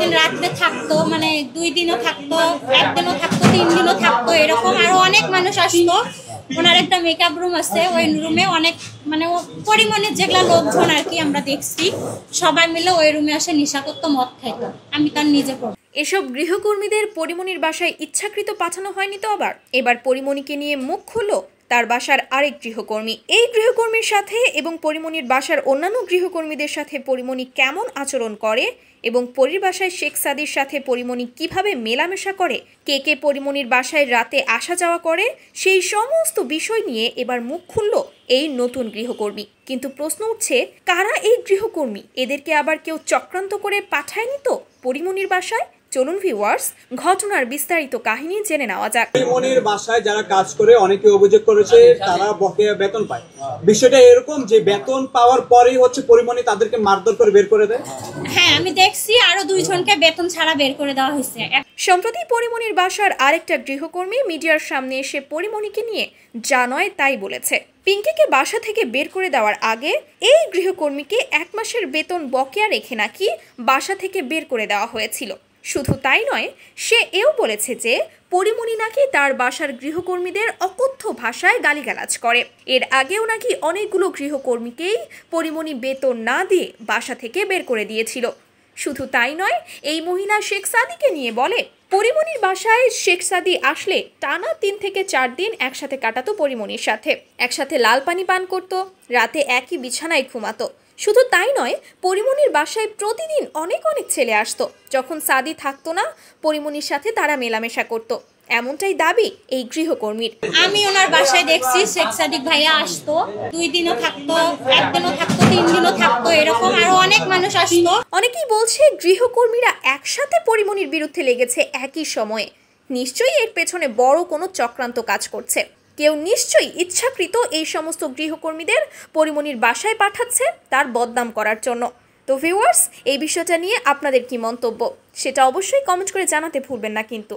একদিন রাত্রে থাকতো, মানে 2 দিনও থাকতো, 1 দিনও থাকতো, 3 দিনও থাকতো, এরকম আরো অনেক মানুষ আসতো। ওনার একটা মেকআপ রুম আছে, ওই রুমে অনেক মানে পরিমাণে যেগুলা লোকজন আর কি আমরা দেখছি, সবাই মিলে ওই রুমে আসে নেশা করতো, মদ খাইতো। আমি তার নিজে পড়ি। এসব গৃহকর্মীদের পরিমণির বাসায় ইচ্ছাকৃত পাঠানো হয়নি তো আবার? এবার পরিমণিকে নিয়ে মুখ খুলল তার বাসার আরেক গৃহকর্মী। এই গৃহকর্মীর সাথে এবং পরিমণির বাসার অন্যান্য গৃহকর্মীদের সাথে পরিমণি কেমন আচরণ করে এবং পরির বাসায় শেখ সাদির সাথে পরিমণি কিভাবে মেলামেশা করে, কে কে পরিমণির বাসায় রাতে আসা যাওয়া করে, সেই সমস্ত বিষয় নিয়ে এবার মুখ খুলল এই নতুন গৃহকর্মী। কিন্তু প্রশ্ন উঠছে, কারা এই গৃহকর্মী? এদেরকে আবার কেউ চক্রান্ত করে পাঠায়নি তো পরিমণির বাসায়? চলুন ভিউয়ার্স, ঘটনার বিস্তারিত কাহিনী জেনে নেওয়া যাক। পরিমণির বাসায় যারা কাজ করে অনেকে অভিযোগ করেছে তারা বকেয়া বেতন পায়। বিষয়টা এরকম যে বেতন পাওয়ার পরেই হচ্ছে পরিমণি তাদেরকে মারধর করে বের করে দেয়। হ্যাঁ, আমি দেখছি আরো 2 জনকে বেতন ছাড়া বের করে দেওয়া হয়েছে। সম্প্রতি পরিমণির বাসার আরেকটা গৃহকর্মী মিডিয়ার সামনে এসে পরিমণিকে নিয়ে যা নয় তাই বলেছে। পিঙ্কিকে বাসা থেকে বের করে দেওয়ার আগে এই গৃহকর্মীকে 1 মাসের বেতন বকেয়া রেখে নাকি বাসা থেকে বের করে দেওয়া হয়েছিল। শুধু তাই নয়, সে এও বলেছে যে পরিমণি নাকি তার বাসার গৃহকর্মীদের অকথ্য ভাষায় গালিগালাজ করে। এর আগেও নাকি অনেকগুলো গৃহকর্মীকেই পরিমণি বেতন না দিয়ে বাসা থেকে বের করে দিয়েছিল। শুধু তাই নয়, এই মহিলা শেখ সাদিকে নিয়ে বলে, পরিমণির বাসায় শেখ সাদি আসলে টানা 3 থেকে 4 দিন একসাথে কাটাতো পরিমণির সাথে, একসাথে লাল পানি পান করত, রাতে একই বিছানায় ঘুমাতো। শুধু তাই নয়, পরিমণির বাসায় প্রতিদিন অনেক ছেলে আসতো। যখন সাদি থাকতো না, পরিমণির সাথে তারা মেলামেশা করত, এমনটাই দাবি এই গৃহকর্মীর। আমি ওনার বাসায় দেখছি শেখ সাদিক ভাইয়া আসতো, 2 দিনও থাকতো, 1 দিনও থাকতো, 3 দিনও থাকতো, এরকম আরো অনেক মানুষ আসতো। অনেকেই বলছে গৃহকর্মীরা একসাথে পরিমণির বিরুদ্ধে লেগেছে একই সময়ে। নিশ্চয়ই এর পেছনে বড় কোনো চক্রান্ত কাজ করছে। কেউ নিশ্চয়ই ইচ্ছাকৃত এই সমস্ত গৃহকর্মীদের পরিমণির বাসায় পাঠাচ্ছে তার বদনাম করার জন্য। তো ভিউয়ার্স, এই বিষয়টা নিয়ে আপনাদের কি মন্তব্য সেটা অবশ্যই কমেন্ট করে জানাতে ভুলবেন না কিন্তু।